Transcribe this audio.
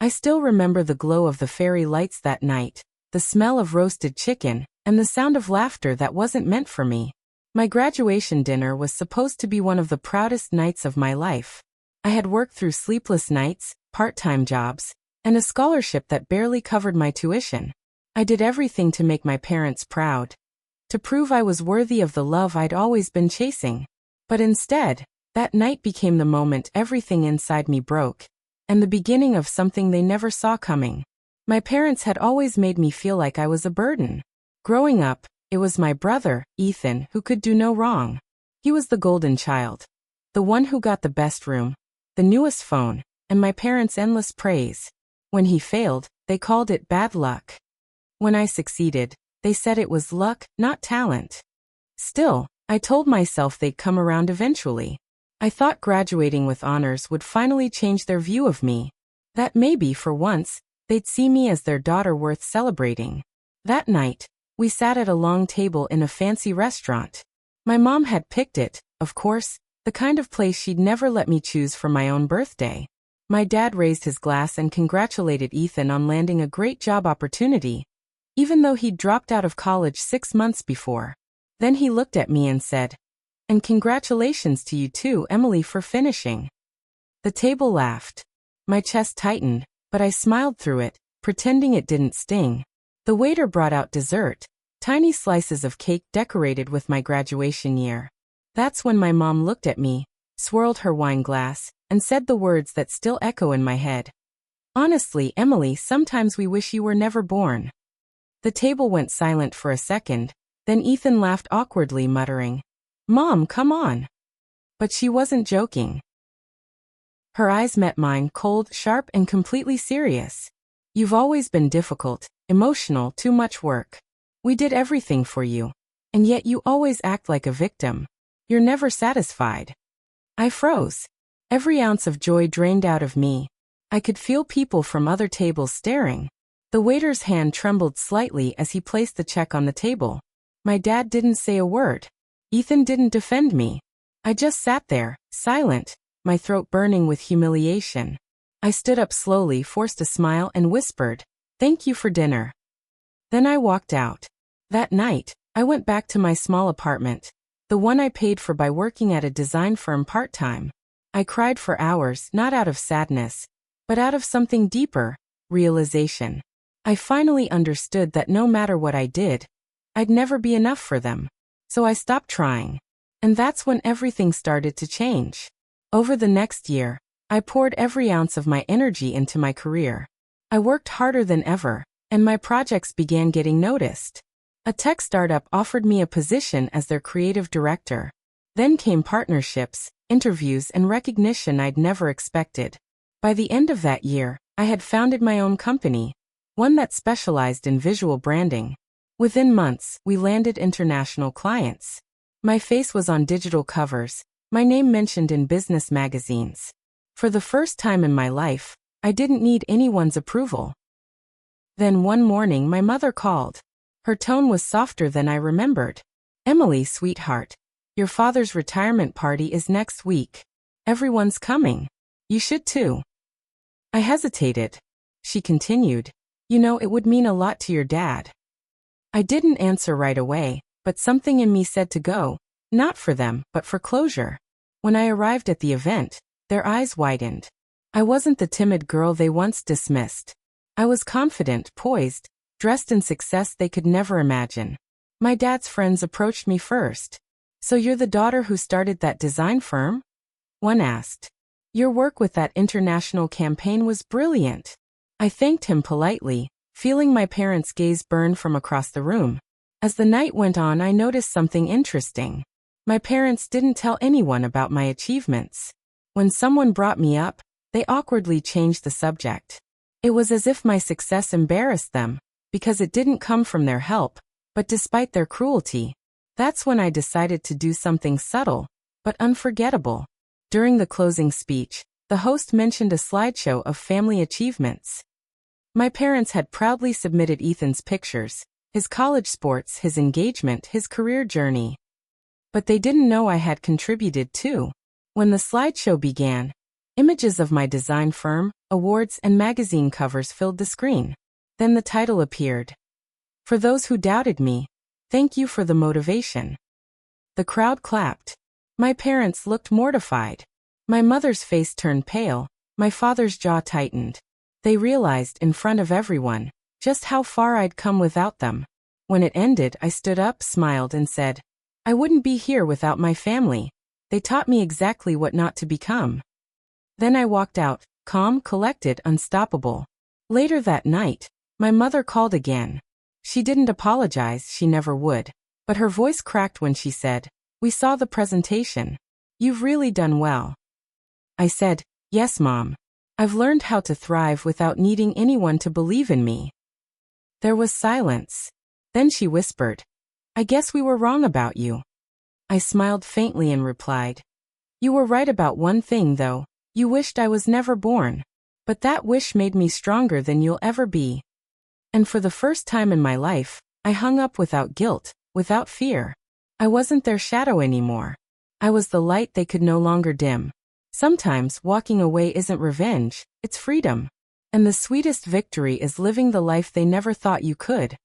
I still remember the glow of the fairy lights that night, the smell of roasted chicken, and the sound of laughter that wasn't meant for me. My graduation dinner was supposed to be one of the proudest nights of my life. I had worked through sleepless nights, part-time jobs, and a scholarship that barely covered my tuition. I did everything to make my parents proud, to prove I was worthy of the love I'd always been chasing. But instead, that night became the moment everything inside me broke, and the beginning of something they never saw coming. My parents had always made me feel like I was a burden. Growing up, it was my brother, Ethan, who could do no wrong. He was the golden child, the one who got the best room, the newest phone, and my parents' endless praise. When he failed, they called it bad luck. When I succeeded, they said it was luck, not talent. Still, I told myself they'd come around eventually. I thought graduating with honors would finally change their view of me. That maybe, for once, they'd see me as their daughter worth celebrating. That night, we sat at a long table in a fancy restaurant. My mom had picked it, of course, the kind of place she'd never let me choose for my own birthday. My dad raised his glass and congratulated Ethan on landing a great job opportunity, even though he'd dropped out of college 6 months before. Then he looked at me and said, "And congratulations to you too, Emily, for finishing." The table laughed. My chest tightened, but I smiled through it, pretending it didn't sting. The waiter brought out dessert, tiny slices of cake decorated with my graduation year. That's when my mom looked at me, swirled her wine glass, and said the words that still echo in my head. "Honestly, Emily, sometimes we wish you were never born." The table went silent for a second, then Ethan laughed awkwardly, muttering, "Mom, come on." But she wasn't joking. Her eyes met mine, cold, sharp, and completely serious. "You've always been difficult, emotional, too much work. We did everything for you. And yet you always act like a victim. You're never satisfied." I froze. Every ounce of joy drained out of me. I could feel people from other tables staring. The waiter's hand trembled slightly as he placed the check on the table. My dad didn't say a word. Ethan didn't defend me. I just sat there, silent, my throat burning with humiliation. I stood up slowly, forced a smile, and whispered, "Thank you for dinner." Then I walked out. That night, I went back to my small apartment, the one I paid for by working at a design firm part-time. I cried for hours, not out of sadness, but out of something deeper, realization. I finally understood that no matter what I did, I'd never be enough for them. So I stopped trying. And that's when everything started to change. Over the next year, I poured every ounce of my energy into my career. I worked harder than ever, and my projects began getting noticed. A tech startup offered me a position as their creative director. Then came partnerships, interviews, and recognition I'd never expected. By the end of that year, I had founded my own company, one that specialized in visual branding. Within months, we landed international clients. My face was on digital covers, my name mentioned in business magazines. For the first time in my life, I didn't need anyone's approval. Then one morning my mother called. Her tone was softer than I remembered. "Emily, sweetheart, your father's retirement party is next week. Everyone's coming. You should too." I hesitated. She continued, "You know, it would mean a lot to your dad." I didn't answer right away, but something in me said to go, not for them, but for closure. When I arrived at the event, their eyes widened. I wasn't the timid girl they once dismissed. I was confident, poised, dressed in success they could never imagine. My dad's friends approached me first. "So you're the daughter who started that design firm?" one asked. "Your work with that international campaign was brilliant." I thanked him politely, feeling my parents' gaze burn from across the room. As the night went on, I noticed something interesting. My parents didn't tell anyone about my achievements. When someone brought me up, they awkwardly changed the subject. It was as if my success embarrassed them, because it didn't come from their help, but despite their cruelty. That's when I decided to do something subtle, but unforgettable. During the closing speech, the host mentioned a slideshow of family achievements. My parents had proudly submitted Ethan's pictures, his college sports, his engagement, his career journey. But they didn't know I had contributed too. When the slideshow began, Images of my design firm, awards, and magazine covers filled the screen. Then the title appeared. For those who doubted me, thank you for the motivation. The crowd clapped. My parents looked mortified. My mother's face turned pale, my father's jaw tightened. They realized in front of everyone just how far I'd come without them. When it ended, I stood up, smiled, and said, I wouldn't be here without my family. They taught me exactly what not to become. Then I walked out, calm, collected, unstoppable. Later that night, my mother called again. She didn't apologize, she never would. But her voice cracked when she said, We saw the presentation. You've really done well. I said, Yes, Mom. I've learned how to thrive without needing anyone to believe in me. There was silence. Then she whispered, I guess we were wrong about you. I smiled faintly and replied, You were right about one thing though. You wished I was never born. But that wish made me stronger than you'll ever be. And for the first time in my life, I hung up without guilt, without fear. I wasn't their shadow anymore. I was the light they could no longer dim. Sometimes walking away isn't revenge, it's freedom. And the sweetest victory is living the life they never thought you could.